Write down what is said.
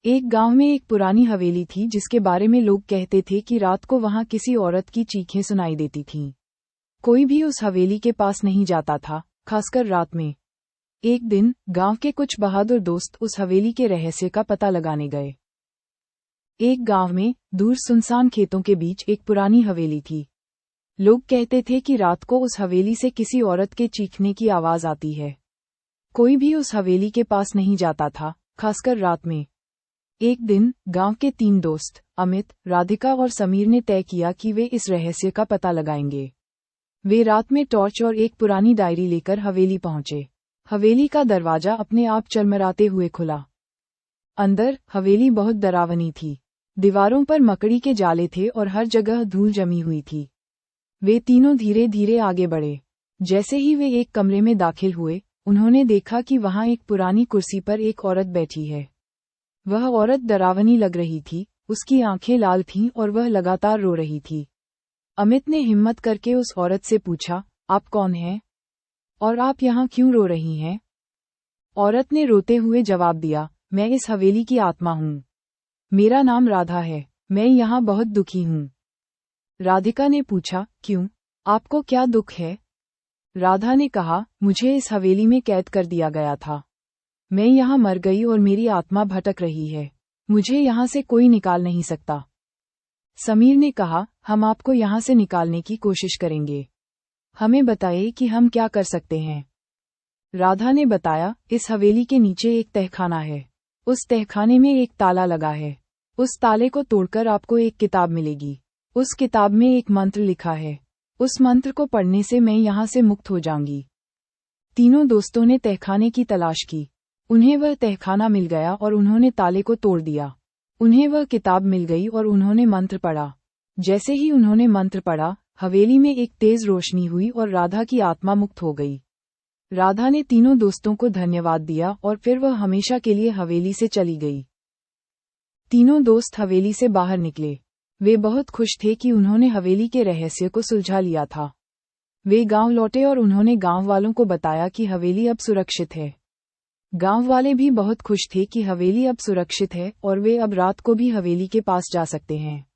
एक गांव में एक पुरानी हवेली थी जिसके बारे में लोग कहते थे कि रात को वहां किसी औरत की चीखें सुनाई देती थीं। कोई भी उस हवेली के पास नहीं जाता था, खासकर रात में। एक दिन गांव के कुछ बहादुर दोस्त उस हवेली के रहस्य का पता लगाने गए। एक गांव में दूर सुनसान खेतों के बीच एक पुरानी हवेली थी। लोग कहते थे कि रात को उस हवेली से किसी औरत के चीखने की आवाज आती है। कोई भी उस हवेली के पास नहीं जाता था, खासकर रात में। एक दिन गांव के 3 दोस्त अमित, राधिका और समीर ने तय किया कि वे इस रहस्य का पता लगाएंगे। वे रात में टॉर्च और एक पुरानी डायरी लेकर हवेली पहुंचे। हवेली का दरवाजा अपने आप चरमराते हुए खुला। अंदर हवेली बहुत डरावनी थी। दीवारों पर मकड़ी के जाले थे और हर जगह धूल जमी हुई थी। वे तीनों धीरे धीरे आगे बढ़े। जैसे ही वे एक कमरे में दाखिल हुए, उन्होंने देखा कि वहां एक पुरानी कुर्सी पर एक औरत बैठी है। वह औरत डरावनी लग रही थी, उसकी आंखें लाल थीं और वह लगातार रो रही थी। अमित ने हिम्मत करके उस औरत से पूछा, आप कौन हैं? और आप यहाँ क्यों रो रही हैं? औरत ने रोते हुए जवाब दिया, मैं इस हवेली की आत्मा हूँ। मेरा नाम राधा है, मैं यहाँ बहुत दुखी हूँ। राधिका ने पूछा, क्यों? आपको क्या दुख है? राधा ने कहा, मुझे इस हवेली में कैद कर दिया गया था। मैं यहाँ मर गई और मेरी आत्मा भटक रही है। मुझे यहाँ से कोई निकाल नहीं सकता। समीर ने कहा, हम आपको यहाँ से निकालने की कोशिश करेंगे। हमें बताइए कि हम क्या कर सकते हैं। राधा ने बताया, इस हवेली के नीचे एक तहखाना है। उस तहखाने में एक ताला लगा है। उस ताले को तोड़कर आपको एक किताब मिलेगी। उस किताब में एक मंत्र लिखा है। उस मंत्र को पढ़ने से मैं यहाँ से मुक्त हो जाऊंगी। तीनों दोस्तों ने तहखाने की तलाश की। उन्हें वह तहखाना मिल गया और उन्होंने ताले को तोड़ दिया। उन्हें वह किताब मिल गई और उन्होंने मंत्र पढ़ा। जैसे ही उन्होंने मंत्र पढ़ा, हवेली में एक तेज रोशनी हुई और राधा की आत्मा मुक्त हो गई। राधा ने तीनों दोस्तों को धन्यवाद दिया और फिर वह हमेशा के लिए हवेली से चली गई। तीनों दोस्त हवेली से बाहर निकले। वे बहुत खुश थे कि उन्होंने हवेली के रहस्य को सुलझा लिया था। वे गांव लौटे और उन्होंने गांव वालों को बताया कि हवेली अब सुरक्षित है। गांव वाले भी बहुत खुश थे कि हवेली अब सुरक्षित है और वे अब रात को भी हवेली के पास जा सकते हैं।